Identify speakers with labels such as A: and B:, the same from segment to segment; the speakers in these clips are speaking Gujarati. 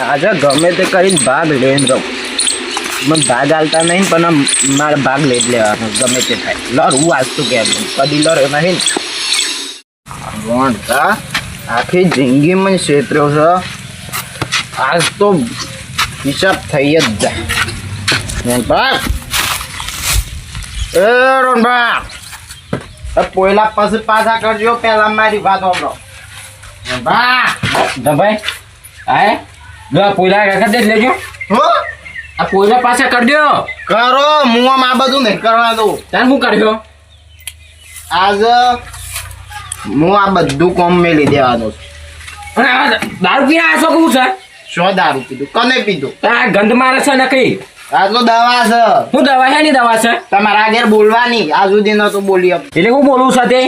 A: આજે ગમે તે કરીને ભાગ લઈને રહું. મને ભાગ હાલતા નહીં પણ મારે ભાગ લઈ જ લેવાનો ગમે તે થાય. લડવું વાંચતું કે કદી લડે નહીં. રોણકા આખી જિંદગીમાં ક્ષેત્રો છે. આજ તો હિસાબ થઈ જ જાય. રોણભા એ રોણભા પોયલા પછી પાછા કરજો. પેલા મારી વાત સાંભળો. રોણભા
B: ભાઈ આય દો પોયલા રાખી દે લેજો.
A: હો
B: આ પોયલા પાછા કરી દો.
A: કરો હું આમ આ બધું નહીં કરવા દઉં.
B: તાર શું કર્યો?
A: આજ હું આ બધું કોમ મેલી દેવાનું છું.
B: અને આ દારૂ પીને આ શું કહું છે?
A: શું દારૂ પીધું? કને પીધું?
B: આ ગંધ મારે છે નકરી.
A: આ તો દવા છે.
B: શું દવા છે? ની દવા છે
A: તમારા આગળ બોલવાની. આ સુધી નતો બોલી.
B: એટલે હું બોલું છે તે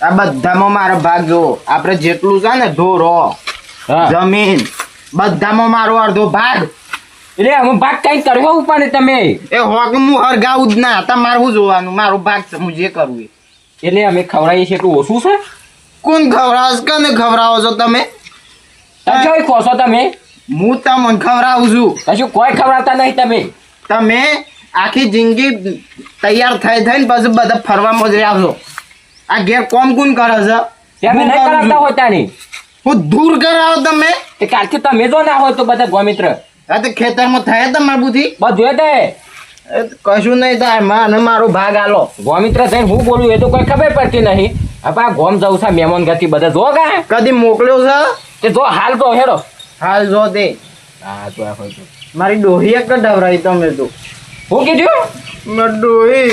A: આ બધામાં મારો ભાગ જોવો. આપણે જેટલું છે ને ઢોરો
B: હા
A: જમીન બધામાં મારો અડધો ભાગ.
B: એટલે અમે ભાગ કઈ કર્યો ઉપાડે તમે?
A: એ હોક હું હરગાવું જ ના. તમારે શું જોવાનું? મારો ભાગ છે. હું જે કરવું એ.
B: એટલે અમે ખવડાવીએ છીએ એટલું ઓછું છે.
A: કોણ ખવડાવો? કને ખવડાવો છો તમે?
B: તમે કઈ ખો છો તમે?
A: હું તમને ખવડાવું છું.
B: કશું કોઈ ખવડાવતા નહીં તમે.
A: તમે આખી જિંદગી તૈયાર થઈ થઈને પછી બધા ફરવા મોજરે આવશો. આ ઘેર કોમ કોણ કરે છે?
B: તમે નહીં કરાવતા હોય તાની.
A: હું દૂર કરાવો તમે.
B: તે કાલથી તમે જો ના હોય તો બધા ગોમિત્ર
A: આ તો ખેતરમાં થાય તમારે બુદ્ધિ.
B: બધું તે
A: કશું નહીં થાય. મને મારો ભાગ આલો.
B: ગોમિત્ર થઈને હું બોલું એ તો કોઈ ખબર પડતી નહીં. આપા ગોમ જવું છે મહેમાન ગતિ બધા જો કા
A: કદી મોકલ્યો છે?
B: તે જો હાલ તો હેડો.
A: હાલ જો તે
B: હા તો આ હોય તો
A: મારી ડોહી એક ડવરાઈ. તમે તો
B: હું કીધું?
A: મારી ડોહી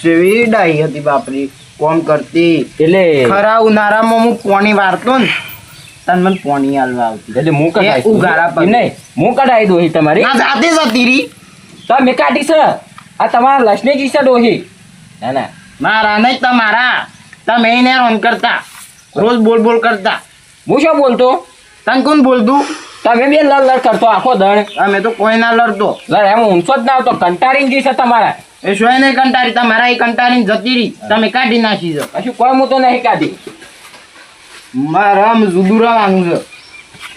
A: સેવી ડાઈ હતી બાપરી. કોમ કરતી.
B: એટલે
A: ખરા ઉનાળામાં હું પોણી વારતો ને તને મને પોણી હાલવા આવતી.
B: એટલે હું કઢાઈ
A: એ ઉઘાડા પર.
B: નહીં હું કઢાઈ દોહી તમારી.
A: ના જાતે જતી રહી.
B: તમે કાઢી છે આ તમારા લક્ષ્મી જી છે ડોહી. ના ના
A: મારા નહીં તમારા. તમે એને રોન કરતા રોજ બોલ બોલ કરતા.
B: હું શું બોલતો?
A: તને કોણ બોલતું?
B: તમે બે લડ લડ કરતો આખો દણ.
A: અમે તો કોઈ ના લડતો.
B: લડ એમ ઊંચો જ ના આવતો. કંટાળીને જી છે તમારા.
A: એ શું નહીં કંટાળી. તમારા એ કંટાળીને જતી રહી. તમે કાઢી નાખી છે.
B: કશું કોઈ હું તો નહીં કાઢી.
A: મારા જુદું રહેવાનું છે.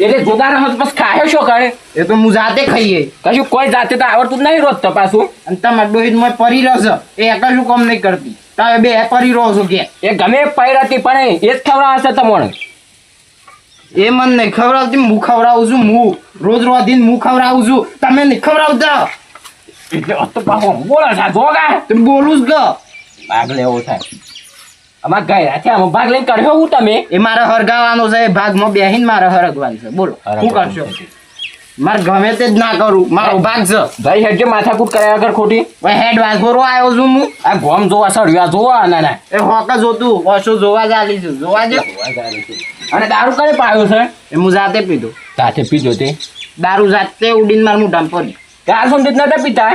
B: એટલે જોદાર હોત બસ ખાયો શું કરે?
A: એ તો હું જાતે ખાઈએ.
B: કશું કોઈ જાતે તો આવડતું જ નહીં રોજ તપાસું.
A: અને તમારા ડોહી મેં પરી રહ્યો છે. એ કશું કામ નહીં કરતી. તમે બે પરી રહો છો કે
B: એ ગમે પૈર હતી પણ એ જ ખવડાવશે તમને.
A: એ મને નહીં ખવડાવતી. હું ખવડાવું છું. હું રોજ રોધીને હું ખવડાવું છું. તમે નહીં ખવડાવતા.
B: એટલે તો પાછો બોલે છે જોગા.
A: તમે બોલું જ ગયો.
B: ભાગ લેવો થાય અમારા ગયા છે. આમાં ભાગ લઈને કર્યો હું તમે?
A: એ મારે હરગાવાનો છે. એ ભાગમાં બેહીને મારે હરગવાનું છે. બોલો શું કરશો? મારે ગમે તે જ ના કરું. મારો ભાગ છે.
B: ભાઈ હેડ માથાકૂટ કર્યા વગર ખોટી.
A: હેડ વાઘોરો આવ્યો છું હું.
B: આ ગોમ જોવા સળ્યા જોવા ના ના
A: એ હોક જોતું ઓછું જોવા જ આલી છું. જોવા જ.
B: અને દારૂ કઈ પાયો છે?
A: એ હું જાતે પીધું.
B: સાથે પીજો તે
A: દારૂ જાતે ઉડીને મારું મોઢામાં પડી.
B: ત્યાં સુધી નતા પીતા.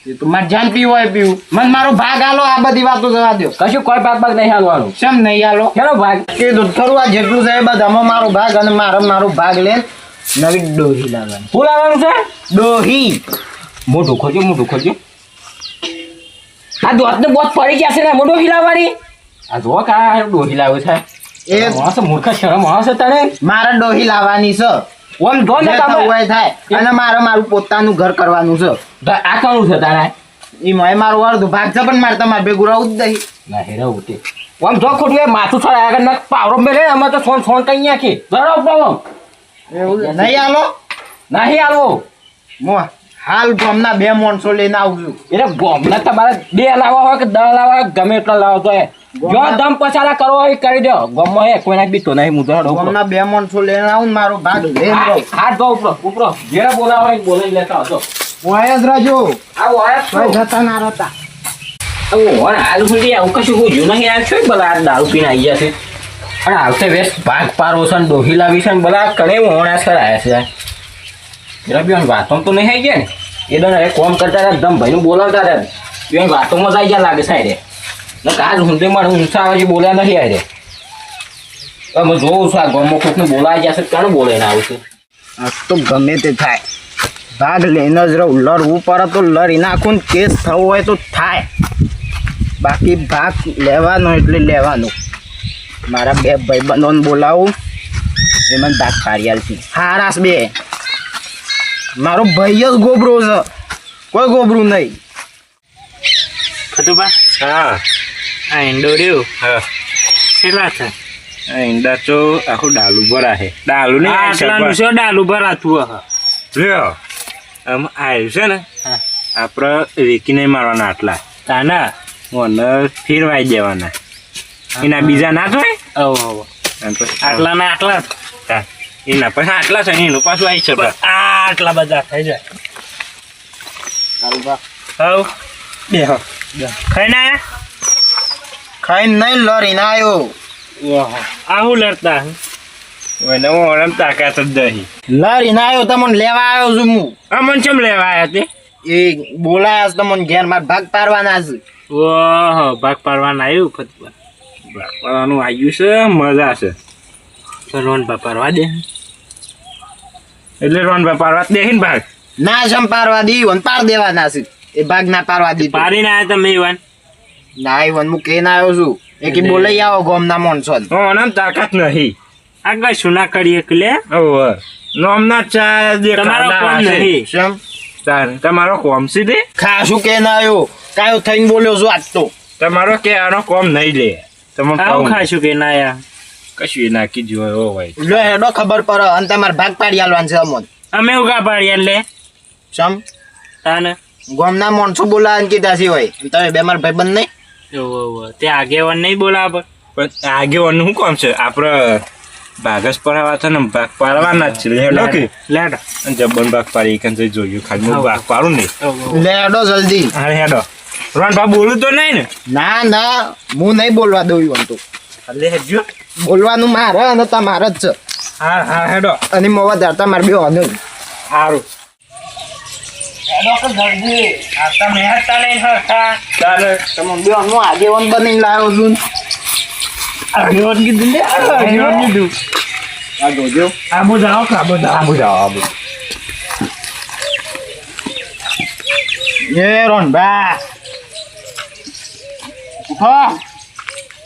A: એ તો મારે જાન પીવું હોય પીવું. મને મારો ભાગ આલો. આ બધી વાતો જવા દો.
B: કશું કોઈ ભાગ ભાગ નહીં હાલવાનું.
A: કેમ નહીં આલો?
B: કેનો ભાગ?
A: કીધું ખરું. આ જેટલું છે એ બધામાં મારો ભાગ. અને મારો ભાગ લે નવી ડોહી લાવવાની.
B: શું લાવવાનું છે?
A: ડોહી.
B: મોઢું ખોજો મોઢું ખોજો. આ દોત ને બોત પડી ગયા છે ને મોઢું હિલાવવાની. આ જો કા ડોહી લાવે છે.
A: એ
B: માણસ મૂર્ખ શરમ આવશે તને.
A: મારે ડોહી લાવવાની છે.
B: ઓમ જો ને
A: જે થવું હોય થાય. અને મારે મારું પોતાનું ઘર કરવાનું છે.
B: આ કરું છે તારા?
A: એમાં મારો અડધો ભાગ છે. પણ મારે તમારે ભેગું રહું જ નહીં.
B: ના હેરા ઉઠે ઓમ જો ખોટું એ માથું છોડાય આગળ ના પાવરો મેલે અમે તો સોન સોન કઈ નાખી બરાબર પાવો
A: એવું નહીં આલો.
B: નહીં આલો.
A: હું હાલ ગામના 2 માણસો લઈને આવું છું.
B: એટલે ગોમના તમારે 2 લાવવા હોય કે 10 લાવવા હોય ગમે એટલા લાવો તો જો દમ પછાડા કરવો હોય કરી દો. ગમો હે કોઈના બીતો નહીં હું ધડો
A: ગામના 2 માણસો લઈને આવું. મારો ભાગ લઈને રહું.
B: હાથ દો ઉપરો ઉપરો જેરા બોલાવો હોય બોલાવી લેતા હતો.
A: હું આયા જ રાજો.
B: આવો આયા
A: ભાઈ જતા ના રહેતા.
B: ઓર આલુ ફૂટી આવું કશું હું નહીં આ છો ભલા આ દારૂ પીને આવી ગયા છે. પણ આવતે વેસ્ટ ભાગ પારો છે ને ડોહી લાવી છે ને ભલા કણે મોણા સર આવ્યા છે. જરા બી વાતો તો નહીં આવી ગયા ને એ દન હવે કોમ કરતા હતા દમ ભાઈનું બોલાવતા હતા એ વાતોમાં જ આવી ગયા લાગે સાહેબ. ને કાજ હુંદે મારે ઊંચા આવે બોલ્યા નથી આવે. હું જોઉં છું આ ગમો કોકને બોલાવી જશે ક્યાં બોલાઈને આવું છું.
A: આ તો ગમે તે થાય. ભાગ લઈને જ રહું. લડવું પડે તો લડી નાખું. કેસ થવો હોય તો થાય. બાકી ભાગ લેવાનો એટલે લેવાનો. મારા 2 ભાઈબંધોને બોલાવું એ મને ભાગ પાડી આલતી હારાસ બે મારો ભાઈ જ ગોબરો છે કોઈ ગોબરું નહીં
C: ખતુબા
B: હા
C: આ ઈંડો રહ્યો
B: હા
C: કેટલા છે
B: આ ઈંડા તો આખું ડાલુ ભરા છે ડાલુ નહીં
C: આટલાનું છે ડાલું ભરાતું હે
B: લ્યો આમ આવ્યું છે ને
C: હા
B: આપણે વેકી નહીં મારવાના આટલા
C: તાના
B: મને ફેરવાઈ દેવાના એના બીજા ના થાય
C: આવો
B: અને પછી
C: આટલા ને આટલા
B: હા, એના પછી આટલા છે ને એનું પાછું આવી છે
C: બસ આટલા બધા થઈ જાય હવ
B: બેહો
C: ખાઈને આયા
A: ખાઈને નહીં લરીને આવ્યો
C: ઓહો આવું લડતા
B: મને હું ઓરમ તાકાત જ દહી
A: લરીને આવ્યો તમને લેવા આવ્યો છું હું
B: આ મન ચમ લેવા આવ્યા તે
A: એ બોલાયા છે તમને ઘેર મારે ભાગ પાડવાના છે
C: ઓહો ભાગ પાડવાના આવ્યું ખતુબા
B: બાપાનું આવ્યું છે મજા છે
C: તો રોન પાડવા દે
B: એટલે રોન પાડવા દેખી ને ભાગ
A: ના જમ પાડવા દીવન પાડ દેવાના છે એ ભાગ ના પાડવા દીધો
C: પાડીને આવ્યા તમે ઈવાન
A: ના ઈવન હું કહીને આવ્યો છું એ કે બોલાઈ આવો ગોમના માણસો
B: ઓનમ તાકાત નહીં
C: આગળ શું ના કરીએ કે લે
B: ઓવે નોમના ચા જે
C: તમારો કોમ નહીં
A: શમ
B: તમારો કોમ સીધે
A: ખાસું કે ના આવ્યો કાયો થઈને બોલ્યો છું આજ તો
B: તમારો કે આનો કોમ નહીં લે તમને
C: આવું
B: કહું
C: ખાશું કે ના આયા
B: કશું એ નાખી જોયો હો ભાઈ
A: લો હેડો ખબર પડે અને તમારે ભાગ પાડી આલવાનું છે અમોન
C: અમે ઉગા પાડીએ લે
A: શમ
C: તાને
A: ગોમના માણસો બોલાવીને કીધા છે હોય તમે બે મારા ભાઈબંધ નહીં
C: ઓહો તે આગેવાન નહીં બોલાવ
B: પણ આગેવાનું શું કોમ છે આપણે ભાગસ પડાવવા છે ને ભાગ પાડવાના જ છે હેડો કે
C: લેડ
B: અને જબ્બન ભાગ પાડી એક જઈ જોયું ખાલી હું ભાગ પાડું નહીં
A: લે હેડો જલ્દી
B: હા હેડો રોન ભા બોલું તો નહીં ને
A: ના ના હું નહીં બોલવા દઉં ઈવન તો
B: એટલે હેડજો
A: બોલવાનું મારે અને તમારે જ છે
B: હા હા હેડો
A: અને મોવા ધરતા મારે બે વાંધો
B: સારું
C: આ તમે હતા લઈને હરતા
B: ચાલે
A: તમે બે હું આગેવાન બનીને લાવ્યો છું
C: આગેવાન કીધું લે આગેવાન કીધું
A: આ જોજો
C: આબુ જાઓ આબુ જાઓ
A: એ રોનભા ઉઠો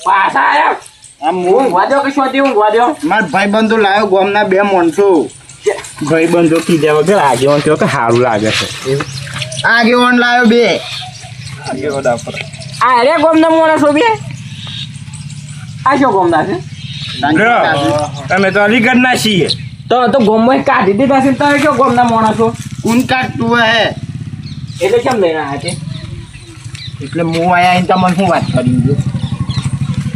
C: પાછા આયા
A: આમ હું
C: વાદ્યો કે શું હતું વાદ્યો
A: મારા ભાઈબંધો લાવ્યો ગામના બે માણસો
B: ભાઈ બંધો કીધા વગર આગેવાન કહો કે સારું લાગે છે
A: આગેવાન લાવ્યો બે
C: આ રે ગોમના મોણસો બે આ શું ગોમના છે
B: તમે તો અલીગઢ ના છીએ
C: તો ગોમમાં કાઢી દીધા છે તમે કયો ગોમના મોણસો
A: કુન કાઢતું હે
C: એટલે કેમ લઈને આવ્યા છે
A: એટલે હું આયા આઈને તમને શું વાત કરી દઉં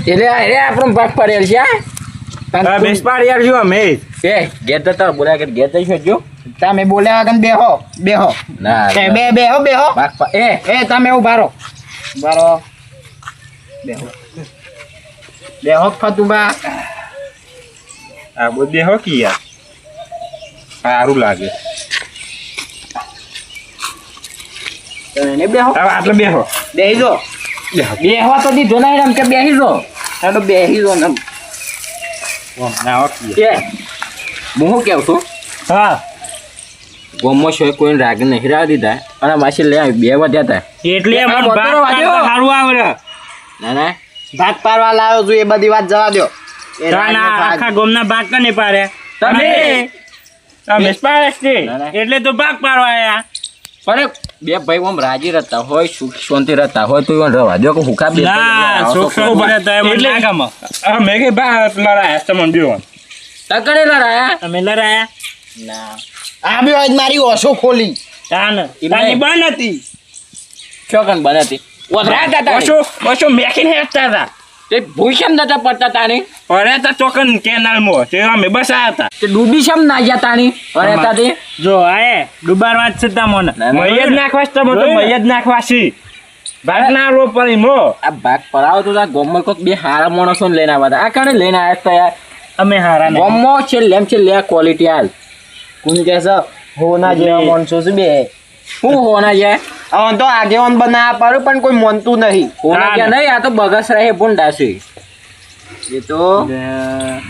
C: એટલે અરે આપણો ભાગ પડેલ છે
B: બેસ પાડી આવજો અમે
C: એ ઘેર તો તાર બોલ્યા કે ઘેર જઈશું જો
A: તમે બોલ્યા વગર બેહો બેહો
C: ના
A: એ બેહો બેહો
C: ભાગ
A: એ તમે ઉભા રહો બેહો બેહો ફતુબા
B: આ બધે હો કી યાર સારું લાગે
A: તમે બેહો
B: હવે આટલે બેહો
A: બેહી જો
C: બેહવા તો દીધો નહીં રમ કે બેસી જો
A: ચાલો બેહી જો ને
B: ના હો કી
C: એ હું શું કહું છું
B: હા
C: ગોમો છે કોઈ રાગ નહીં રાહ દીધા અને માસી લે બે વધ્યા હતા
B: એટલે
C: આ
B: મને
C: બતરો
B: ભાગ
C: વાગ્યો.
B: પાડતા સારું આવડે
C: ના ના
A: ભાગ પાડવા લાવ્યો છું એ બધી વાત જવા દો એ રાજનો ભાગ.
B: આખા ગોમના ભાગ કને પાડે
C: તમે
B: તમે પાડે છે
C: ના, ના.
B: એટલે તો ભાગ પાડવા આયા
C: પણ બે ભાઈ આમ રાજી રહેતા હોય સુખ શાંતિ રહેતા હોય તો એવા રવા દો કે હુકા બે
B: મેં કે ભાગ લડાયા તમને બેવો
C: તકડે લડાયા
B: તમે લડાયા
C: ના
A: આ બે આજ મારી ઓછો ખોલી
B: તાન
C: ઈ
B: તાની
C: નહીં.
B: બંધ હતી
C: ચોકન બનાતી ઓધરા હતા
B: બસો બસો મેકીને હેઠતા હતા
C: તે ભૂષમ નતા પડતા તાની
B: અરે તા ચોકન કેનાલમાં તે અમે બસા હતા
C: તે ડૂબી શમ ના ગયા તાની અરે તાતી
B: જો આએ ડુબારવા જ છે તમને
C: ના, ના.
B: મય જ નાખવા છે તમે તો મય જ નાખવા છે ભાગ ના લો પડી મો
C: આ ભાગ પડાવો તો આ ગોમમાં કોક બે હારા માણસો લઈને આવ્યા હતા આ કારણે લઈને આવ્યા હતા યાર
B: અમે હારા ને
C: ગોમમાં છે લેમ છે લે ક્વોલિટી હાલ
A: કોણ કે છે હોના જેવા માણસો છે બે
C: શું હોના જાય
A: હવે તો આગેવાન બનાવવા પાડું પણ કોઈ માનતું નહીં
C: હોના ગયા નહીં આ તો બગસ રહે ભૂંડા છે
A: એ તો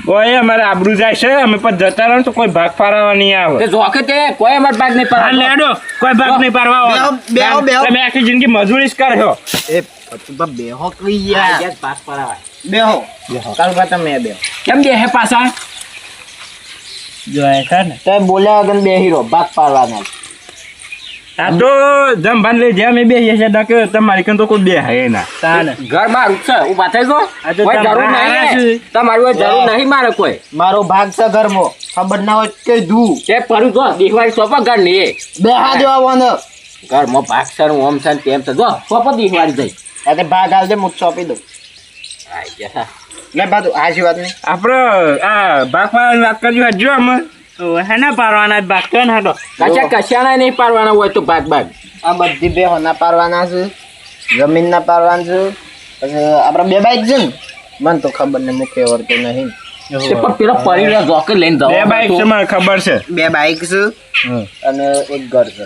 B: ઓય અમારે આબરૂ જાય છે અમે પણ જતા રહો તો કોઈ ભાગ પાડવા નહીં આવે
C: તે જોકે તે કોઈ અમાર ભાગ નહીં
B: હા
C: પડાવતો.
B: લેડો કોઈ ભાગ નહીં પાડવા આવે.
A: બેહો, બેહો.
B: તમે આખી જિંદગી મજૂરી જ કર્યો
A: એ ફતુબા બેહો કઈ
C: આ
A: યાર
C: ગયા ભાગ પડાવાય.
A: બેહો કાલ તમે બેહો
C: કેમ બે હે પાછા
D: જોયા હતા ને
A: તો બોલ્યા વગર બે હીરો ભાગ પાડવાના.
D: આ તો જમવાનું લઈ જ્યાં મેં બેસીએ છે કે તમારી કન તો કોઈ બે હે ના તાને
B: ઘર મારું છે ઊભા થઈ ગયો
D: આ તો
B: કોઈ જરૂર
D: તમારા
B: નહીં
D: છે.
B: ને. તમારું કોઈ જરૂર નહીં મારે કોઈ
A: મારો ભાગ છે ઘરમાં ખબર ના હોય કે ધૂ
B: તે પરું જો દિવાળી સોપા ઘર નહીં
A: બે હાથ આવવાનો
B: ઘરમાં ભાગ છે ને ઓમ છે ને તેમ છે જો સોપા દિવાળી જઈ
A: એટલે ભાગ આવજે હું સોંપી દઉં.
B: આઈ ગયા
A: લે બાજુ આજી વાત નહીં.
D: આપણે આ બાકમાં વાત કરજો હજુ અમે હે ના પારવાના બાક ને હાડો
B: કશાના નહીં પાડવાના હોય તો ભાગ ભાગ
A: આ બધી બે હોના પાડવાના છે, જમીન ના પાડવાના છે, પછી આપડે બે બાઈક છે ને મને તો ખબર ને મુખ્ય વર્તો નહીં.
B: તે પણ પેલો પરીને જોકે લઈને જાઓ
D: બે બાઈક છે મને ખબર છે
A: બે બાઈક છે અને એક ઘર છે.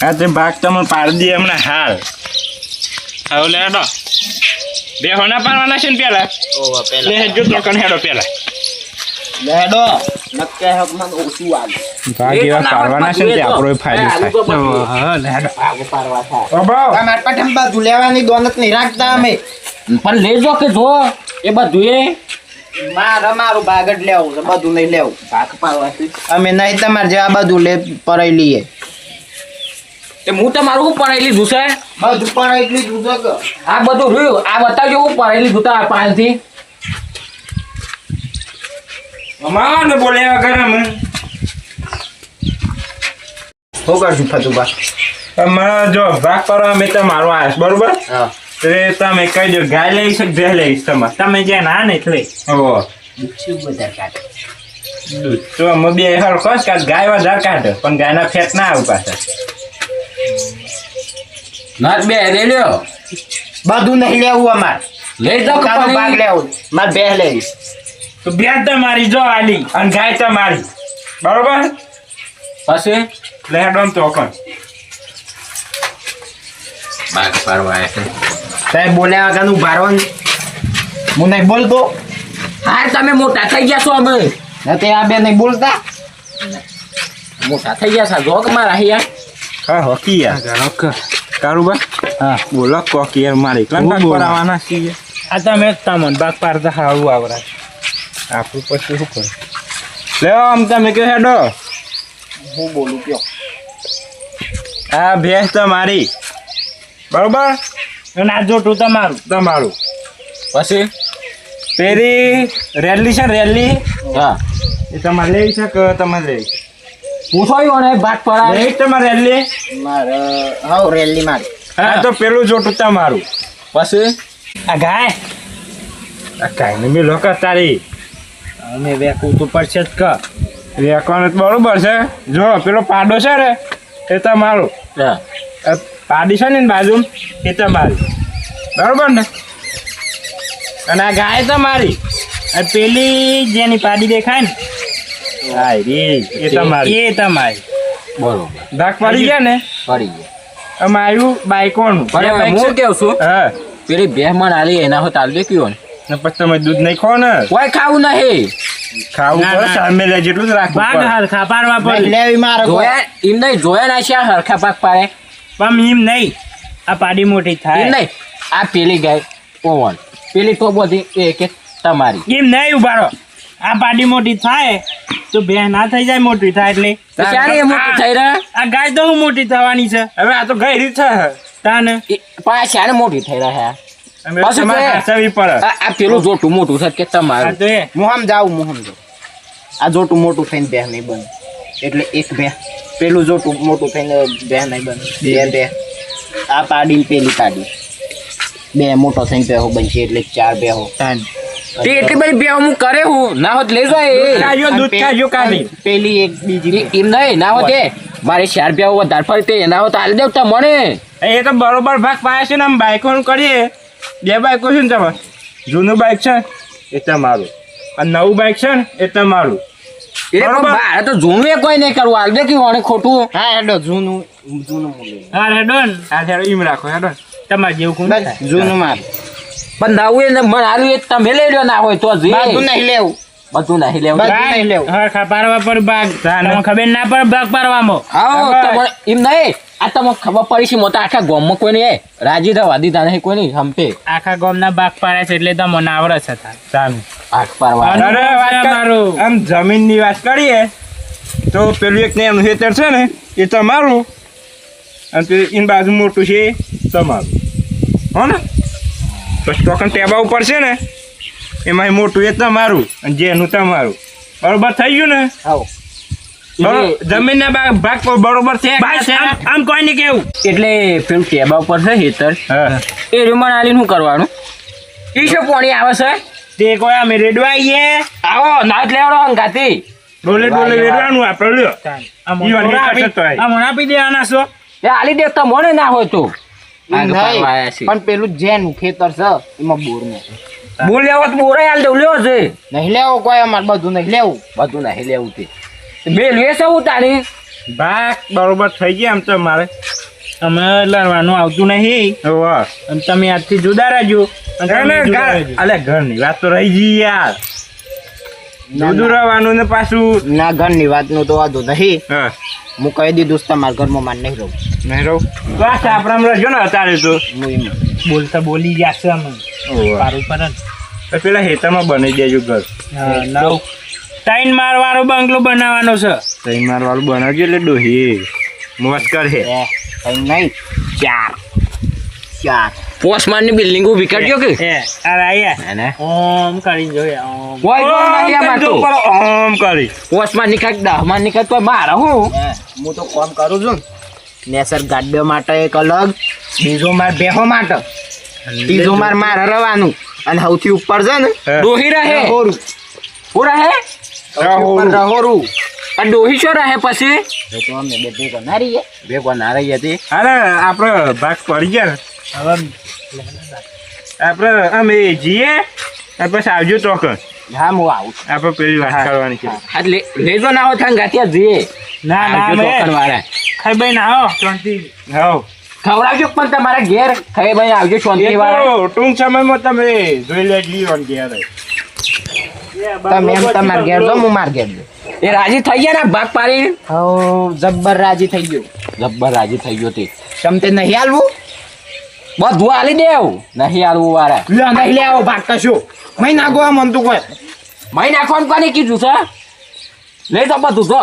D: હા તે ભાગ તમે પાડી દઈએ હમણાં હાલ હવે લે હેડો બે હોના પાડવાના છે ને પેલા
A: ઓવા
D: લે
A: પેલા
D: હેડજો તો કણ હેડો પેલા
A: લેડો નક્કે હક મને ઓછું આવે.
D: ભાગ એવા પાડવાના છે ને તે આપણો ફાયદો થાય હા લે હેડો
B: ભાગ પાડવા થાય
D: ઓ બાવ
A: તમારે પઠમ બાજુ લેવાની દોનત નહીં રાખતા અમે.
B: પણ લેજો કે જો એ બધું એ
A: મારું ભાગ જ લેવું છે, બધું નહીં લેવું.
B: ભાગ પાડવાથી
A: અમે નહીં તમારે જેવા બધું લે પરાઈ લઈએ.
B: તે હું તમારું શું પડાવી લીધું છે
A: બધું પરાઈ લીધું છે કે
B: આ બધું રહ્યું આ બતાવજો હું પડાવી લીધું તાર પાસેથી
D: અમાને બોલે વગર અમે
A: શું કરશું ફતુબા?
D: અમારા જો ભાગ પાડવા મેં તમારો આસ બરોબર
A: હા
D: તે તમે કહી દો ગાય લઈ છે ભેહ લઈ તમારે તમે જ્યાં ના ને એટલે હો
B: શું બધા કાઢે
D: દૂધ તો અમે બે હરખો જ કાઢ ગાય વધારે કાઢે પણ ગાયના ફેટ ના આવે પાછા
B: ના બે રે લ્યો
A: બધું નહીં લેવું અમારે.
B: લઈ જાઓ કે
A: તારો ભાગ
B: પાણી?
A: લેવું મારે બે લેવી.
D: તો બે તમારી જો આલી અને ગાય તમારી બરોબર
B: પછી
D: લે હેડો આમ તો કોણ
B: ભાગ પાડવા આવ્યા છે
A: સાહેબ બોલ્યા વગર નું ભારવાનું હું નહીં બોલતો.
B: હા તમે મોટા થઈ ગયા છો અમે
A: તે આ બે નહીં બોલતા.
B: મોટા થઈ ગયા છો જો કે મારા અહીંયા
D: હા હોકી યાર કારુબા હા બોલો કોકી યાર મારી એકલા બોલાવાના છીએ આ તમે તમને બાગ પાડતા હારું આવરા આપણું પછી શું કરું લે આમ તમે કે હેડો
A: હું બોલું કયો
D: આ ભેંસ તમારી બરોબર અને આ જોટું તમારું
B: પછી
D: પેલી રેલી છે રેલી
B: હા
D: એ તમારે લેવી છે કે તમે લેવી
B: પૂછો યો ને ભાગ પડાવે
D: લેવી તમારે રેલી
A: મારે હા રેલી મારી.
D: હા તો પેલું જોટું તમારું
B: પછી
D: આ ગાય આ ગાયને મેં લોકો તારી અમે વેકવું તો પડશે જ ક વેકવાનું તો બરોબર છે જો પેલો પાડો છે ને એ તમારું
B: હા
D: આ પાડી છે ને એની બાજુ એ તમારી બરોબર ને અને આ ગાય તમારી અને પેલી જેની પાડી દેખાય ને હા એ તમારી
B: બરોબર
D: ભાગ પડી ગયા ને
B: પડી ગયા
D: અમે આવ્યું બાઈકોનું
B: પણ હું કેવું છું
D: હા
B: પેલી બેહમાન આલી એના હોત આલ દે કયો
D: ને પછી તમે દૂધ નહીં ખો ને
B: કોઈ ખાવું નહીં
D: ખાવું
C: ના,
D: પડે
C: ના.
D: સામે લે જેટલું જ રાખવું
C: ભાગ
D: પડે.
C: હરખા પાડવા
A: નહીં
C: પડે
A: લેવી મારે કોઈ.
B: જોયા એમ નહીં જોયા ના છે આ હરખા ભાગ પાડે
C: પણ એમ નહીં આ પાડી મોટી
B: એમ
C: થાય
B: નહીં આ પેલી ગાય ઓવન પેલી તો બધી એ કે તમારી
C: એમ નહીં ઉભારો આ પાડી મોટી થાય તો બે ના થઈ જાય મોટી થાય એટલે
B: તો ક્યારે એ મોટી થઈ રહ્યા
C: આ ગાય તો હું મોટી થવાની છે
D: હવે આ તો ગઈ રીત છે
C: તાને
B: પણ આ ક્યારે મોટી થઈ રહ્યા
D: અમે
B: પાછું
D: તમારે
B: કે-
D: સાચવવી પડે
B: આ પેલું જોટું મોટું છે કે
C: આ
B: તમારું
C: તો એ
A: હું સમજાવું આ જોટું મોટું થઈને બે નહીં બને એટલે એક બે પેલું જોટું મોટું થઈને બે નહીં બને બે આ પાડી ને પેલી પાડી બે મોટો થઈને બેહો બનશે એટલે ચાર બેહો.
B: તે એટલી બધી બે હું કરે હું ના હોત લઈ જાય
D: કાઢ્યો દૂધ કાઢ્યો કાઢી
A: પેલી એક બીજી
B: એમ નહીં ના હોત એ મારે ચાર બે વધારે ફરી તે ના હોત હાલ દેવ મને
D: એ તો બરોબર ભાગ પાડે છે ને આમ બાઈકો કરીએ બે બાઈકો છે ને તમારે જૂનું બાઈક છે એ તમારું અને નવું બાઈક છે ને એ તમારું
B: એ પણ
D: બરોબર.
B: બારે તો જૂનું એ કોઈ નહીં કરવું હાલ દે કે વણે ખોટું
A: હા હેડો જૂનું મૂલ્ય
C: હા હેડોન
D: હા હેડો એમ રાખો હેડો
C: તમારે જેવું કોણ થાય
A: જૂનું માર
B: પણ નવું એ મને હાલું એ તમે લઈ લો ના હોય તો જ
A: બધું નહીં લેવું
B: બધું નહીં લેવું
A: બધું નહીં લેવું.
C: હરખા પાડવા પર ભાગ તમને ખબર ના પડે ભાગ પાડવામાં
B: આવો તમને એમ નહીં આ તમને ખબર પડી છે મોટા આખા ગામમાં કોઈ નહીં રાજી થવા દીધા નહીં કોઈ નહીં હંપે
C: આખા ગામના ભાગ પાડે છે એટલે તમને આવડે છે થાય
D: ચાલો
B: ભાગ પારવા
D: અરે વાત કર, આમ જમીનની વાત કરીએ તો પેલું એક ને એનું ખેતર છે ને એ તમારું, અને પેલું એની બાજુ મોટું છે એ તમારું, હો ને? પછી ટોકન ટેબા ઉપર છે ને એમાં મોટું એ તમારું અને જેનું તમારું. બરોબર થઈ ગયું ને?
A: આવો
D: જમીનના ભાગ બરોબર છે. આમ કોઈ નહીં કેવું.
C: એટલે પેલું ટેબા ઉપર છે હેતર
D: હા
C: એ રૂમાન આલીને શું કરવાનું એ શું પાણી આવે છે
D: તે કોઈ અમે રેડવા આવીએ,
C: આવો નાચ લેવડો અંગાતી
D: ડોલે વેડવાનું આપણે લ્યો. ઈ વાળી કશો તો આય.
E: મને આપી દેવાના છો.
C: એ આલી દે તો મને ના હોય તો
A: નહીં, પણ પેલું જેનું ખેતર છે એમાં બોર નહીં.
C: બોલ લેવો તો બોરે આલ દઉં લેવો છે
A: નહીં લેવો કોઈ, અમારે બધું નહીં લેવું.
C: બધું નહીં લેવું તે બે લે છે ઉતારી
D: ભાગ બરોબર થઈ ગયા આમ તો મારે.
E: અમે લડવાનું આવતું નહીં
D: વાહ.
E: અને તમે આજથી જુદા રહેજો અને તમે જુદા રહેજો.
D: અલે ઘરની વાત તો રહી ગઈ યાર. જુદું રહેવાનું ને પાછું.
A: ના, ઘરની વાતનું તો વાંધો નહીં.
D: હા
A: હું કહી દીધું છે તમારા ઘરમાં માર નહીં રહું.
D: નહીં રહું તો આ સાપરામાં રહેજો ને અત્યારે તો.
A: હું એમાં
E: બોલતા બોલી ગયા છે અમે પારું પર જ.
D: તો પેલા હેતરમાં બનાવી દેજો ઘર.
E: હા, નવ 3 માળવાળો બંગલો બનાવવાનો છે.
D: તઈ મારવાળું બનાવજો એટલે ડોહી મોજ કરે.
A: કંઈ નહીં, 4
C: પોસ્ટમાન ની બિલ્ડિંગ ઉભી કરજો કે
E: એ આ આયા
C: ના ના
E: ઓમ કરી જોઈએ ઓમ.
C: કોઈ જો નહીં આમાં તો
D: આમ કરી.
C: પોસ્ટમાન ની કઈક 10 માં ની કઈક તો મારે હું
A: હું તો કામ કરું છું ને સર. ગાડીઓ માટે એક અલગ, બીજો માર બેહો માટે, ત્રીજો મારે રવાનું, અને સૌથી ઉપર છે ને
C: ડોહી રહે
A: રહોરું.
C: હું રહે
A: સૌથી ઉપર રહોરું.
C: અને ડોહી શું રહે પછી
A: એ તો અમે બે ભેગા ના રહીએ.
C: ભેગો ના રહી હતી
D: અરે આપણે ભાગ પડી ગયા ને.
E: હવે
D: આપણે અમે જઈએ અને પછી આવજો ટોકન.
A: હા, હું આવું છું.
D: આપણે પેલી વાત કરવાની છે.
C: એટલે લેજો ના હોય થંગા ત્યાં જઈએ
E: ના ના
C: આવજો
E: અમે
C: ટોકન વાળા
E: ખાઈ ભાઈ ના આવો શાંતિ.
D: હાઉ.
C: ખવડાવજો પણ તમારા ઘેર ખાઈ ભાઈ આવજો
D: એ
C: શાંતિ વાળા
D: તો ટૂંક સમયમાં તમે જોઈ લેજો on ગયા રહે.
A: તમે એમ તમારે ઘેર દો, હું માર ઘેર દઉં.
C: એ રાજી થઈ ગયા ને ભાગ પાડી
A: હઉ, જબ્બર રાજી થઈ ગયો.
C: જબ્બર રાજી થઈ ગયો તે
A: તમ તે નહીં હાલવું?
C: બધું આલી દેવ નહીં આલવું વાળા
A: લ્યો, નહીં લેવો ભાગ કશું. મય નાખવા મન તું કોઈ.
C: મહી નાખવાનું કોને કીધું છે લઈ તો બધું તો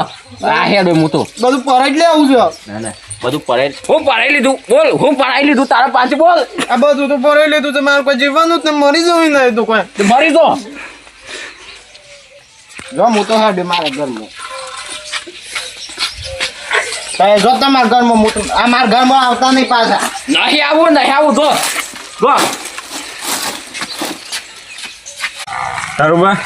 C: આ હેડ હું તો
A: બધું પર જ લેવું છે.
C: ના ના બધું પડે હું પડાઈ લીધું બોલ હું પડાઈ લીધું તારા પાંચ બોલ
A: આ બધું તો પર લીધું તો મારે કોઈ જીવવાનું જ ને મરી જવું નહીં તો કોઈ.
C: તો ભરી દો
A: જો હું તો હેડ મારા ઘરમાં. કઈ જો તમારા ઘરમાં મોટું, આ મારા ઘરમાં આવતા નહીં પાછા.
C: નહીં આવું તો જો
D: તારું બા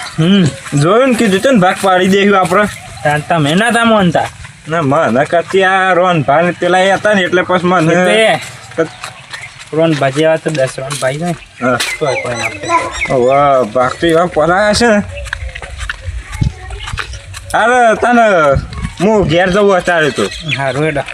D: જોયું ને કીધું છે ને ભાગ પાડી દેવું આપણે.
E: તાન તમે ના તા મોનતા
D: ના મને કરતી આ રોન ભાઈ પેલા એ હતા ને એટલે પછી મને
E: રોન ભજીયા તો 10 રોન ભાઈ ને
D: હા.
E: કોઈ કોઈ ના
D: વાહ ભાગ તો એવા પલાયા છે ને. અરે તને હું ઘેર જવું અત્યારે તો.
E: હા રોડા